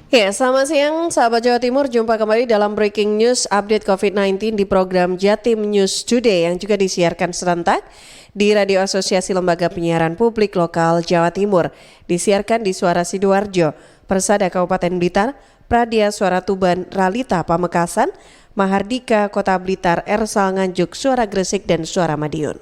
Ya, selamat siang sahabat Jawa Timur. Jumpa kembali dalam Breaking News update COVID-19 di program Jatim News Today yang juga disiarkan serentak di Radio Asosiasi Lembaga Penyiaran Publik Lokal Jawa Timur. Disiarkan di Suara Sidoarjo, Persada Kabupaten Blitar, Pradia Suara Tuban, Ralita Pamekasan, Mahardika Kota Blitar, Ersal Nganjuk, Suara Gresik, dan Suara Madiun.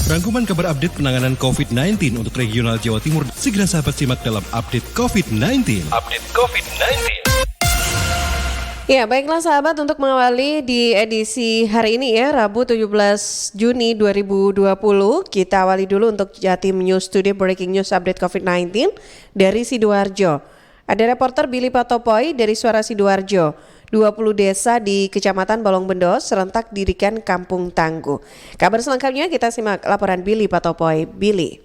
Rangkuman kabar update penanganan COVID-19 untuk regional Jawa Timur segera sahabat simak dalam update COVID-19. Ya, baiklah sahabat, untuk mengawali di edisi hari ini ya, Rabu 17 Juni 2020, kita awali dulu untuk Jatim News Today Breaking News Update COVID-19 dari Sidoarjo. Ada reporter Billy Patopoy dari Suara Sidoarjo. 20 desa di Kecamatan Balongbendo serentak dirikan Kampung Tangguh. Kabar selengkapnya kita simak laporan Billy Patopoy. Billy.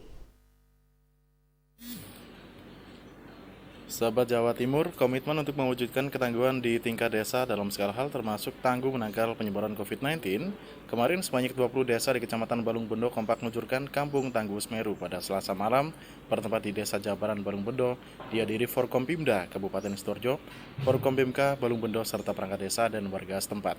Sahabat Jawa Timur, komitmen untuk mewujudkan ketangguhan di tingkat desa dalam segala hal termasuk tangguh menangkal penyebaran COVID-19. Kemarin sebanyak 20 desa di Kecamatan Balongbendo kompak meluncurkan Kampung Tangguh Semeru pada Selasa malam bertempat di Desa Jabaran Balongbendo dihadiri Forkompimda Kabupaten Sidoarjo, Forkompimka Balongbendo serta perangkat desa dan warga setempat.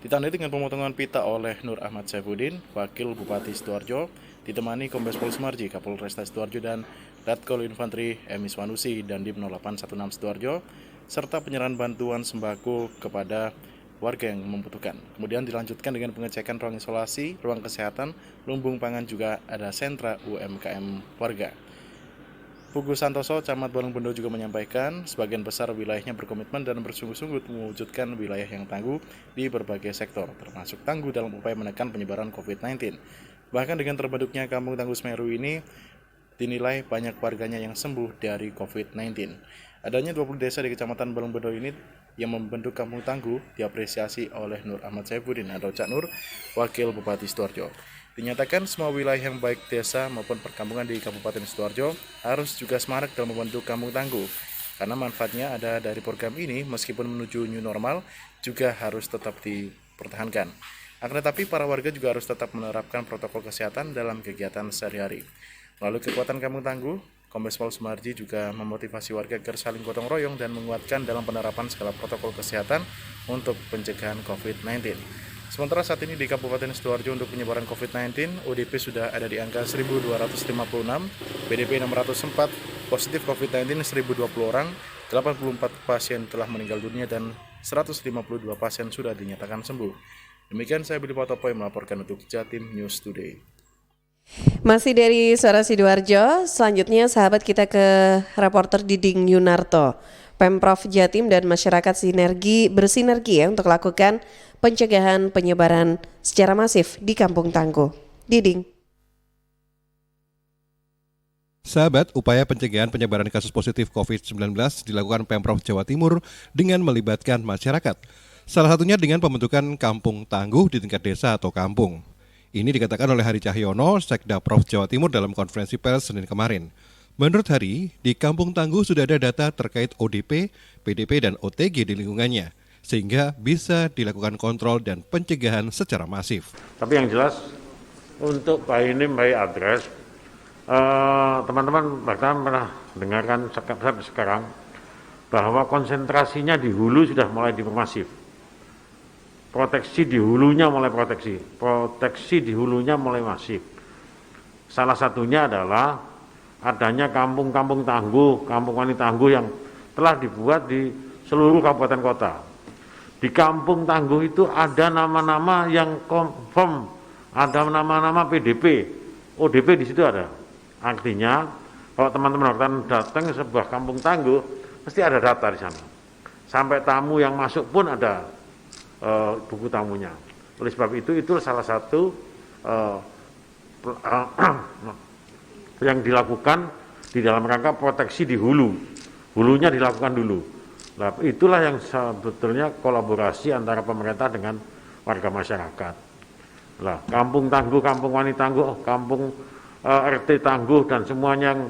Ditandai dengan pemotongan pita oleh Nur Ahmad Saifuddin, Wakil Bupati Sidoarjo, ditemani Kombes Pol Sumarji, Kapolresta Sidoarjo dan Letkol Infantri Emis Wanusi dan Dim 0816 Sidoarjo, serta penyerahan bantuan sembako kepada warga yang membutuhkan. Kemudian dilanjutkan dengan pengecekan ruang isolasi, ruang kesehatan, lumbung pangan, juga ada sentra UMKM warga. Pugu Santoso, Camat Balongbendo juga menyampaikan sebagian besar wilayahnya berkomitmen dan bersungguh-sungguh mewujudkan wilayah yang tangguh di berbagai sektor, termasuk tangguh dalam upaya menekan penyebaran COVID-19. Bahkan dengan terbentuknya Kampung Tangguh Semeru ini, dinilai banyak warganya yang sembuh dari COVID-19. Adanya 20 desa di Kecamatan Balongbendo ini yang membentuk Kampung Tangguh diapresiasi oleh Nur Ahmad Saifuddin atau Cak Nur, Wakil Bupati Sidoarjo. Dinyatakan semua wilayah yang baik desa maupun perkampungan di Kabupaten Sidoarjo harus juga semarak dalam membentuk Kampung Tangguh. Karena manfaatnya ada dari program ini, meskipun menuju new normal juga harus tetap dipertahankan. Akan tetapi para warga juga harus tetap menerapkan protokol kesehatan dalam kegiatan sehari-hari. Melalui kekuatan Kampung Tangguh, Kombes Pol Sumarji juga memotivasi warga agar saling gotong royong dan menguatkan dalam penerapan segala protokol kesehatan untuk pencegahan COVID-19. Sementara saat ini di Kabupaten Sidoarjo untuk penyebaran COVID-19, ODP sudah ada di angka 1.256, PDP 604, positif COVID-19 1.020 orang, 84 pasien telah meninggal dunia dan 152 pasien sudah dinyatakan sembuh. Demikian saya Billy Patopoy melaporkan untuk Jatim News Today. Masih dari Suara Sidoarjo, selanjutnya sahabat kita ke reporter Diding Yunarto. Pemprov Jatim dan masyarakat bersinergi ya untuk lakukan pencegahan penyebaran secara masif di Kampung Tangguh. Diding. Sahabat, upaya pencegahan penyebaran kasus positif COVID-19 dilakukan Pemprov Jawa Timur dengan melibatkan masyarakat. Salah satunya dengan pembentukan Kampung Tangguh di tingkat desa atau kampung. Ini dikatakan oleh Hari Cahyono, Sekda Prof Jawa Timur dalam konferensi pers Senin kemarin. Menurut Hari, di Kampung Tangguh sudah ada data terkait ODP, PDP, dan OTG di lingkungannya, sehingga bisa dilakukan kontrol dan pencegahan secara masif. Tapi yang jelas, untuk by name, by address, teman-teman bahkan pernah dengarkan sekarang bahwa konsentrasinya di hulu sudah mulai dipermasif. Proteksi di hulunya mulai proteksi di hulunya mulai masif. Salah satunya adalah adanya kampung-kampung tangguh, kampung wanita tangguh yang telah dibuat di seluruh kabupaten kota. Di Kampung Tangguh itu ada nama-nama yang confirm, ada nama-nama PDP, ODP di situ ada. Artinya kalau teman-teman akan datang ke sebuah kampung tangguh, pasti ada data di sana. Sampai tamu yang masuk pun ada buku tamunya. Oleh sebab itu salah satu yang dilakukan di dalam rangka proteksi di hulu. Hulunya dilakukan dulu. Nah, itulah yang sebetulnya kolaborasi antara pemerintah dengan warga masyarakat. Nah, Kampung Tangguh, Kampung Wanita Tangguh, Kampung RT Tangguh dan semuanya yang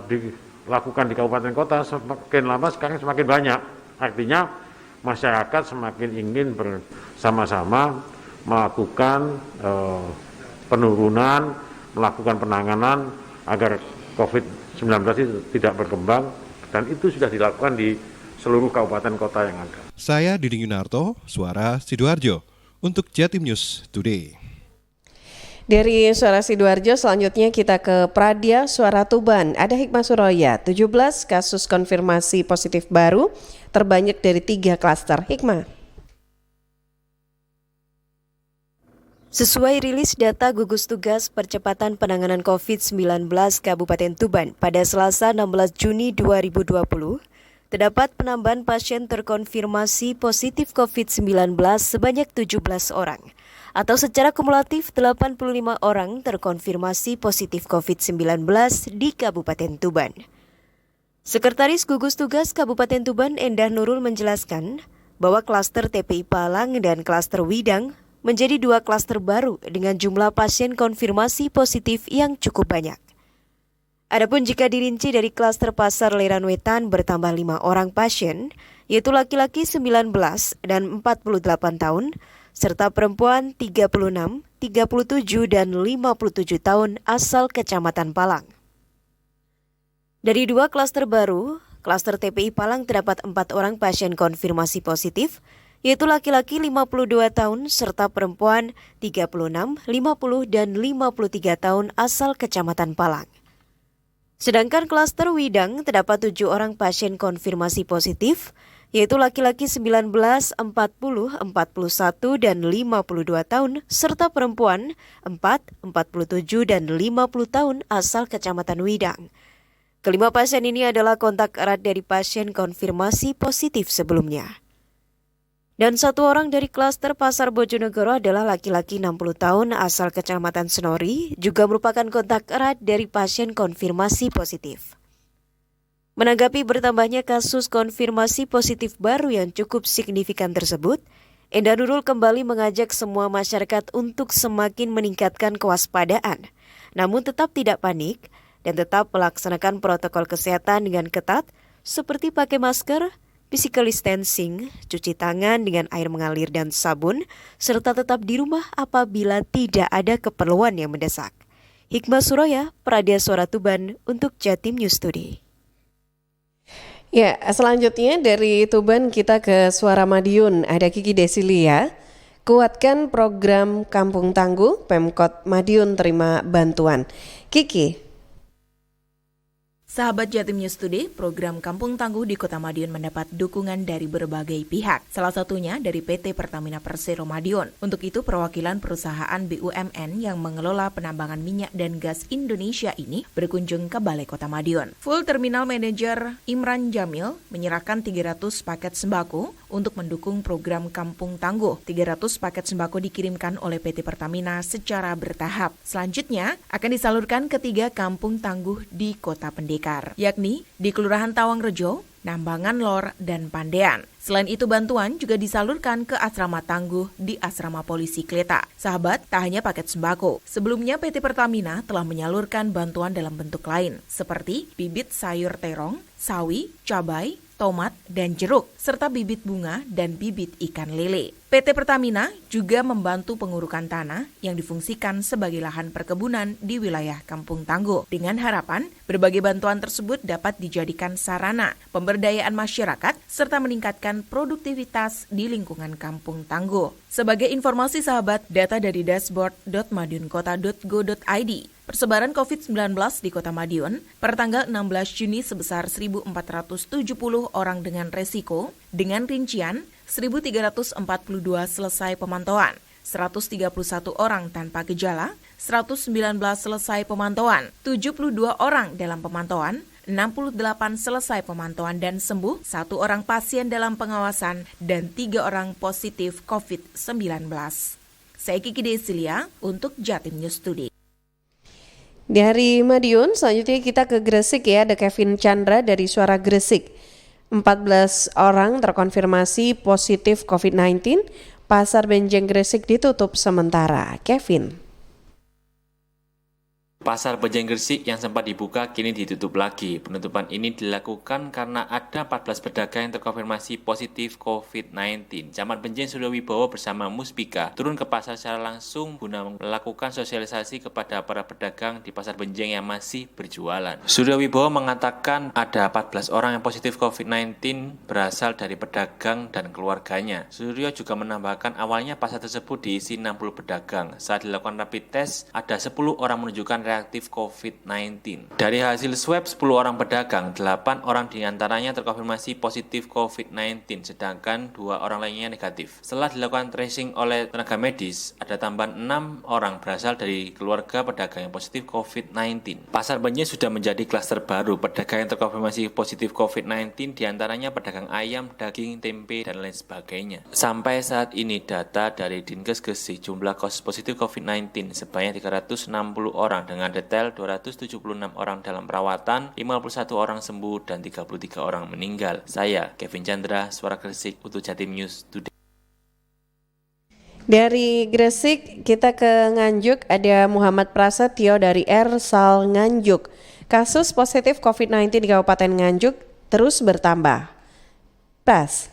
dilakukan di kabupaten kota semakin lama sekarang semakin banyak. Artinya masyarakat semakin ingin bersama-sama melakukan penurunan, melakukan penanganan agar COVID-19 itu tidak berkembang, dan itu sudah dilakukan di seluruh kabupaten kota yang ada. Saya Diding Yunarto, Suara Sidoarjo, untuk Jatim News Today. Dari Suara Sidoarjo selanjutnya kita ke Pradia Suara Tuban. Ada Hikmah Suroya, 17 kasus konfirmasi positif baru, terbanyak dari 3 klaster. Hikmah. Sesuai rilis data gugus tugas percepatan penanganan COVID-19 Kabupaten Tuban pada Selasa 16 Juni 2020, terdapat penambahan pasien terkonfirmasi positif COVID-19 sebanyak 17 orang, atau secara kumulatif 85 orang terkonfirmasi positif COVID-19 di Kabupaten Tuban. Sekretaris Gugus Tugas Kabupaten Tuban Endah Nurul menjelaskan bahwa klaster TPI Palang dan klaster Widang menjadi 2 klaster baru dengan jumlah pasien konfirmasi positif yang cukup banyak. Adapun jika dirinci dari klaster Pasar Leran Wetan bertambah 5 orang pasien, yaitu laki-laki 19 dan 48 tahun, serta perempuan 36, 37 dan 57 tahun asal Kecamatan Palang. Dari 2 klaster baru, klaster TPI Palang terdapat 4 orang pasien konfirmasi positif, yaitu laki-laki 52 tahun serta perempuan 36, 50 dan 53 tahun asal Kecamatan Palang. Sedangkan klaster Widang terdapat 7 orang pasien konfirmasi positif, yaitu laki-laki 19, 40, 41 dan 52 tahun serta perempuan 4, 47 dan 50 tahun asal Kecamatan Widang. Kelima pasien ini adalah kontak erat dari pasien konfirmasi positif sebelumnya. Dan 1 orang dari klaster Pasar Bojonegoro adalah laki-laki 60 tahun asal Kecamatan Senori, juga merupakan kontak erat dari pasien konfirmasi positif. Menanggapi bertambahnya kasus konfirmasi positif baru yang cukup signifikan tersebut, Endah Nurul kembali mengajak semua masyarakat untuk semakin meningkatkan kewaspadaan, namun tetap tidak panik dan tetap melaksanakan protokol kesehatan dengan ketat seperti pakai masker, physical distancing, cuci tangan dengan air mengalir dan sabun, serta tetap di rumah apabila tidak ada keperluan yang mendesak. Hikmah Suroya, Pradia Suara Tuban untuk Jatim News Today. Ya, selanjutnya dari Tuban kita ke Suara Madiun. Ada Kiki Desilia. Kuatkan program Kampung Tangguh, Pemkot Madiun terima bantuan. Kiki. Sahabat Jatim News Today, program Kampung Tangguh di Kota Madiun mendapat dukungan dari berbagai pihak, salah satunya dari PT Pertamina Persero Madiun. Untuk itu, perwakilan perusahaan BUMN yang mengelola penambangan minyak dan gas Indonesia ini berkunjung ke Balai Kota Madiun. Full Terminal Manager Imran Jamil menyerahkan 300 paket sembako untuk mendukung program Kampung Tangguh. 300 paket sembako dikirimkan oleh PT Pertamina secara bertahap. Selanjutnya, akan disalurkan ke 3 kampung tangguh di Kota Pendekar, yakni di Kelurahan Tawangrejo, Nambangan Lor, dan Pandean. Selain itu, bantuan juga disalurkan ke asrama tangguh di asrama polisi Kleta. Sahabat, tak hanya paket sembako. Sebelumnya PT Pertamina telah menyalurkan bantuan dalam bentuk lain, seperti bibit sayur terong, sawi, cabai, tomat, dan jeruk, serta bibit bunga dan bibit ikan lele. PT Pertamina juga membantu pengurukan tanah yang difungsikan sebagai lahan perkebunan di wilayah Kampung Tangguh. Dengan harapan, berbagai bantuan tersebut dapat dijadikan sarana pemberdayaan masyarakat serta meningkatkan produktivitas di lingkungan Kampung Tangguh. Sebagai informasi sahabat, data dari dashboard.madiunkota.go.id, persebaran COVID-19 di Kota Madiun per tanggal 16 Juni sebesar 1.470 orang dengan resiko, dengan rincian 1.342 selesai pemantauan, 131 orang tanpa gejala, 119 selesai pemantauan, 72 orang dalam pemantauan, 68 selesai pemantauan dan sembuh, 1 orang pasien dalam pengawasan, dan 3 orang positif COVID-19. Saya Kiki Desilia untuk Jatim News Today. Dari Madiun, selanjutnya kita ke Gresik ya, ada Kevin Chandra dari Suara Gresik. 14 orang terkonfirmasi positif COVID-19, Pasar Benjeng Gresik ditutup sementara. Kevin. Pasar Benjeng Gresik yang sempat dibuka kini ditutup lagi. Penutupan ini dilakukan karena ada 14 pedagang yang terkonfirmasi positif COVID-19. Camat Benjeng Suryawibowo bersama Muspika turun ke pasar secara langsung guna melakukan sosialisasi kepada para pedagang di Pasar Benjeng yang masih berjualan. Suryawibowo mengatakan ada 14 orang yang positif COVID-19 berasal dari pedagang dan keluarganya. Suryo juga menambahkan awalnya pasar tersebut diisi 60 pedagang. Saat dilakukan rapid test, ada 10 orang menunjukkan reaktif COVID-19. Dari hasil swab 10 orang pedagang, 8 orang diantaranya terkonfirmasi positif COVID-19, sedangkan 2 orang lainnya negatif. Setelah dilakukan tracing oleh tenaga medis, ada tambahan 6 orang berasal dari keluarga pedagang yang positif COVID-19. Pasar Benjeng sudah menjadi klaster baru. Pedagang yang terkonfirmasi positif COVID-19 diantaranya pedagang ayam, daging, tempe, dan lain sebagainya. Sampai saat ini data dari Dinkes Gresik jumlah kasus positif COVID-19 sebanyak 360 orang dengan detail 276 orang dalam perawatan, 51 orang sembuh, dan 33 orang meninggal. Saya, Kevin Chandra, Suara Gresik, untuk Jatim News Today. Dari Gresik kita ke Nganjuk, ada Muhammad Prasetyo dari Ersal Nganjuk. Kasus positif COVID-19 di Kabupaten Nganjuk terus bertambah. Pras.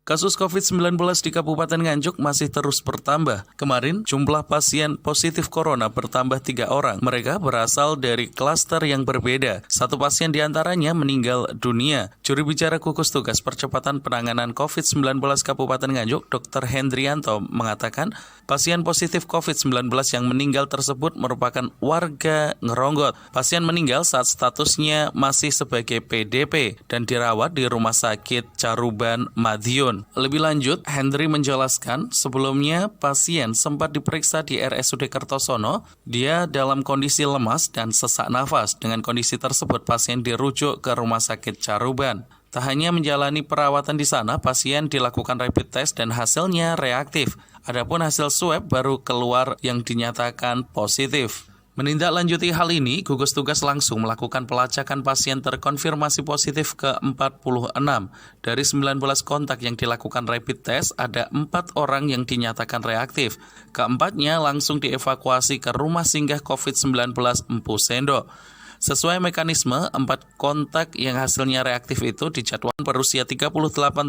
Kasus COVID-19 di Kabupaten Nganjuk masih terus bertambah. Kemarin, jumlah pasien positif corona bertambah 3 orang. Mereka berasal dari klaster yang berbeda. 1 pasien diantaranya meninggal dunia. Juru bicara gugus tugas percepatan penanganan COVID-19 Kabupaten Nganjuk, Dr. Hendrianto, mengatakan pasien positif COVID-19 yang meninggal tersebut merupakan warga Ngeronggot. Pasien meninggal saat statusnya masih sebagai PDP dan dirawat di Rumah Sakit Caruban, Madiun. Lebih lanjut, Hendri menjelaskan sebelumnya pasien sempat diperiksa di RSUD Kertosono. Dia dalam kondisi lemas dan sesak nafas. Dengan kondisi tersebut, pasien dirujuk ke Rumah Sakit Caruban. Tak hanya menjalani perawatan di sana, pasien dilakukan rapid test dan hasilnya reaktif. Adapun hasil swab baru keluar yang dinyatakan positif. Menindaklanjuti hal ini, gugus tugas langsung melakukan pelacakan pasien terkonfirmasi positif ke-46. Dari 19 kontak yang dilakukan rapid test, ada 4 orang yang dinyatakan reaktif. Keempatnya langsung dievakuasi ke rumah singgah COVID-19 Empu Sendo. Sesuai mekanisme, 4 kontak yang hasilnya reaktif itu dijadwalkan berusia 38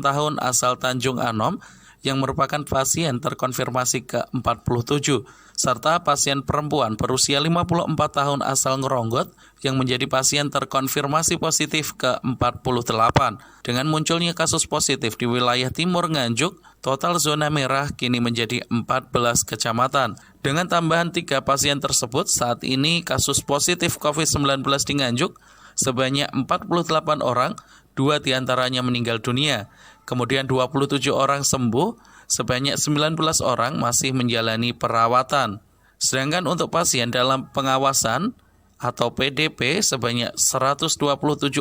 tahun asal Tanjung Anom, yang merupakan pasien terkonfirmasi ke-47, serta pasien perempuan berusia 54 tahun asal Ngeronggot yang menjadi pasien terkonfirmasi positif ke-48. Dengan munculnya kasus positif di wilayah Timur Nganjuk, total zona merah kini menjadi 14 kecamatan. Dengan tambahan 3 pasien tersebut, saat ini kasus positif COVID-19 di Nganjuk sebanyak 48 orang, 2 diantaranya meninggal dunia. Kemudian 27 orang sembuh, sebanyak 19 orang masih menjalani perawatan. Sedangkan untuk pasien dalam pengawasan atau PDP sebanyak 127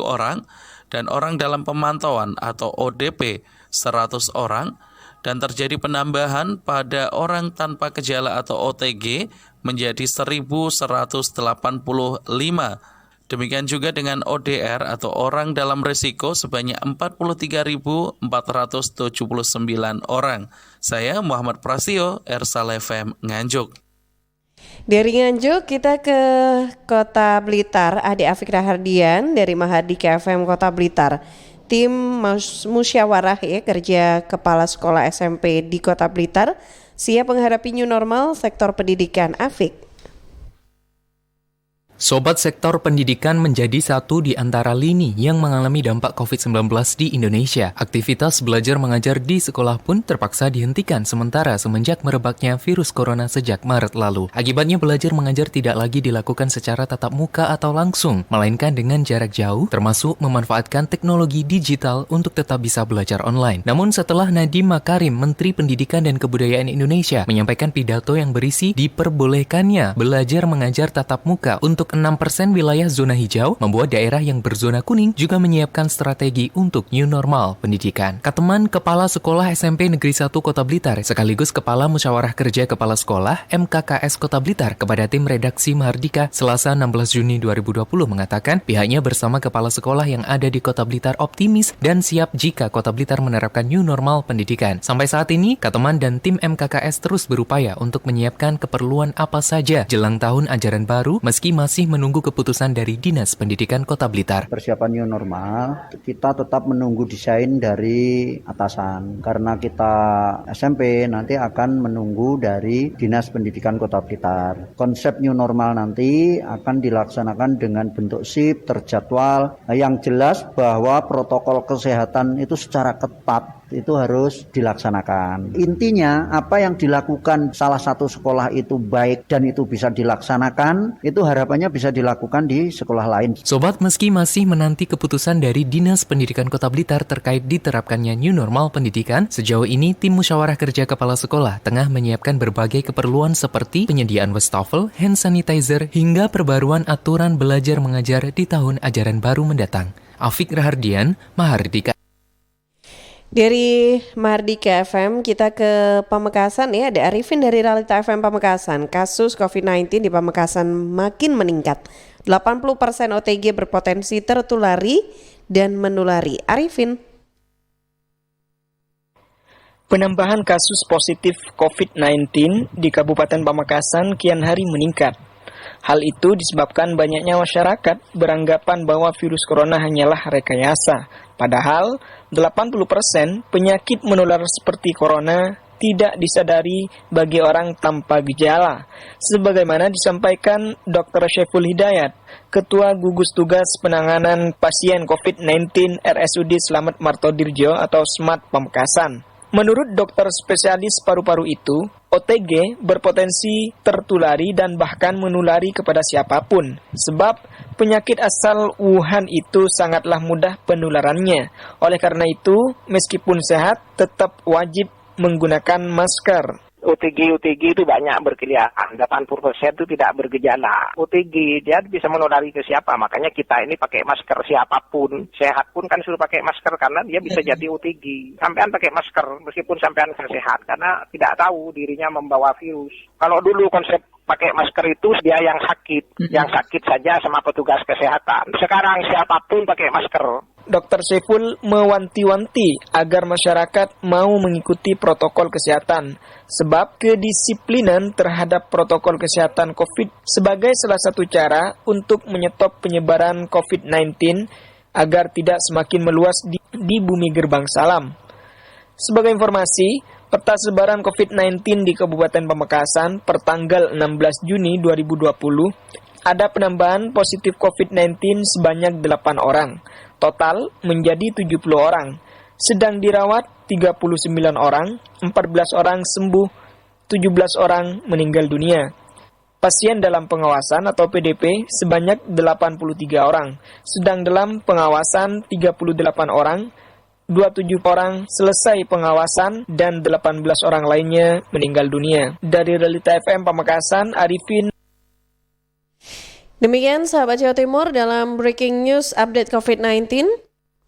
orang dan orang dalam pemantauan atau ODP 100 orang, dan terjadi penambahan pada orang tanpa gejala atau OTG menjadi 1.185. Demikian juga dengan ODR atau orang dalam risiko sebanyak 43.479 orang. Saya Muhammad Prasetyo, Ersal FM Nganjuk. Dari Nganjuk kita ke Kota Blitar, ada Afik Rahardian dari Mahardika FM Kota Blitar. Tim musyawarah kerja kepala sekolah SMP di Kota Blitar siap menghadapi new normal sektor pendidikan. Afik. Sobat sektor pendidikan menjadi satu di antara lini yang mengalami dampak COVID-19 di Indonesia. Aktivitas belajar mengajar di sekolah pun terpaksa dihentikan sementara semenjak merebaknya virus corona sejak Maret lalu. Akibatnya belajar mengajar tidak lagi dilakukan secara tatap muka atau langsung, melainkan dengan jarak jauh, termasuk memanfaatkan teknologi digital untuk tetap bisa belajar online. Namun setelah Nadiem Makarim, Menteri Pendidikan dan Kebudayaan Indonesia, menyampaikan pidato yang berisi diperbolehkannya belajar mengajar tatap muka untuk Untuk 6% wilayah zona hijau, membuat daerah yang berzona kuning juga menyiapkan strategi untuk new normal pendidikan. Kateman Kepala Sekolah SMP Negeri 1 Kota Blitar sekaligus Kepala Musyawarah Kerja Kepala Sekolah MKKS Kota Blitar kepada tim redaksi Mahardika Selasa 16 Juni 2020 mengatakan pihaknya bersama kepala sekolah yang ada di Kota Blitar optimis dan siap jika Kota Blitar menerapkan new normal pendidikan. Sampai saat ini, Kateman dan tim MKKS terus berupaya untuk menyiapkan keperluan apa saja jelang tahun ajaran baru meski masih menunggu keputusan dari Dinas Pendidikan Kota Blitar. Persiapan new normal, kita tetap menunggu desain dari atasan. Karena kita SMP nanti akan menunggu dari Dinas Pendidikan Kota Blitar. Konsep new normal nanti akan dilaksanakan dengan bentuk shift, terjadwal. Yang jelas bahwa protokol kesehatan itu secara ketat itu harus dilaksanakan. Intinya apa yang dilakukan salah satu sekolah itu baik dan itu bisa dilaksanakan, itu harapannya bisa dilakukan di sekolah lain. Sobat, meski masih menanti keputusan dari Dinas Pendidikan Kota Blitar terkait diterapkannya new normal pendidikan, sejauh ini tim musyawarah kerja kepala sekolah tengah menyiapkan berbagai keperluan seperti penyediaan wastafel, hand sanitizer, hingga perbaruan aturan belajar mengajar di tahun ajaran baru mendatang. Afik Rahardian, Mahardika. Dari Mahardika FM kita ke Pamekasan ya, ada Arifin dari Realita FM Pamekasan. Kasus COVID-19 di Pamekasan makin meningkat. 80% OTG berpotensi tertulari dan menulari. Arifin. Penambahan kasus positif COVID-19 di Kabupaten Pamekasan kian hari meningkat. Hal itu disebabkan banyaknya masyarakat beranggapan bahwa virus corona hanyalah rekayasa. Padahal 80% penyakit menular seperti corona tidak disadari bagi orang tanpa gejala. Sebagaimana disampaikan Dr. Syaiful Hidayat, Ketua Gugus Tugas Penanganan Pasien COVID-19 RSUD Slamet Martodirjo atau SMART Pamekasan. Menurut dokter spesialis paru-paru itu, OTG berpotensi tertulari dan bahkan menulari kepada siapapun. Sebab penyakit asal Wuhan itu sangatlah mudah penularannya. Oleh karena itu, meskipun sehat, tetap wajib menggunakan masker. OTG itu banyak berkeliaran, 80% itu tidak bergejala. OTG dia bisa menulari ke siapa, makanya kita ini pakai masker siapapun, sehat pun kan suruh pakai masker karena dia bisa jadi OTG. Sampean pakai masker meskipun sampean sehat karena tidak tahu dirinya membawa virus. Kalau dulu konsep pakai masker itu dia yang sakit saja sama petugas kesehatan. Sekarang siapapun pakai masker. Dr. Syaiful mewanti-wanti agar masyarakat mau mengikuti protokol kesehatan, sebab kedisiplinan terhadap protokol kesehatan COVID sebagai salah satu cara untuk menyetop penyebaran COVID-19 agar tidak semakin meluas di bumi gerbang salam. Sebagai informasi, peta sebaran COVID-19 di Kabupaten Pamekasan per tanggal 16 Juni 2020 ada penambahan positif COVID-19 sebanyak 8 orang. Total menjadi 70 orang, sedang dirawat 39 orang, 14 orang sembuh, 17 orang meninggal dunia. Pasien dalam pengawasan atau PDP sebanyak 83 orang, sedang dalam pengawasan 38 orang, 27 orang selesai pengawasan, dan 18 orang lainnya meninggal dunia. Dari Realita FM Pamekasan, Arifin. Demikian sahabat Jawa Timur dalam Breaking News Update COVID-19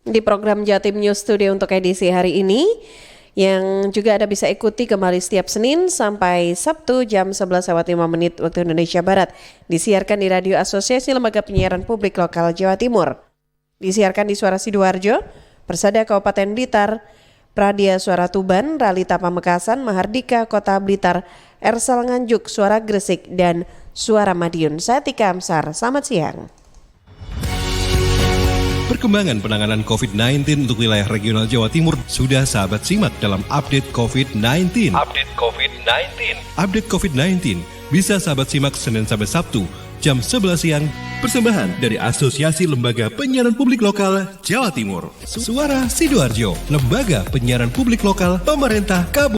di program Jatim News Studio untuk edisi hari ini, yang juga Anda bisa ikuti kembali setiap Senin sampai Sabtu jam 11:05 waktu Indonesia Barat. Disiarkan di Radio Asosiasi Lembaga Penyiaran Publik Lokal Jawa Timur. Disiarkan di Suara Sidoarjo, Persada Kabupaten Blitar, Pradia Suara Tuban, Realita Pamekasan, Mahardika Kota Blitar, Ersal Nganjuk, Suara Gresik, dan Suara Madiun. Saya Tika Amsar, selamat siang. Perkembangan penanganan COVID-19 untuk wilayah regional Jawa Timur sudah sahabat simak dalam Update COVID-19. Update COVID-19 bisa sahabat simak Senin sampai Sabtu jam 11 siang. Persembahan dari Asosiasi Lembaga Penyiaran Publik Lokal Jawa Timur. Suara Sidoarjo, Lembaga Penyiaran Publik Lokal Pemerintah Kabupaten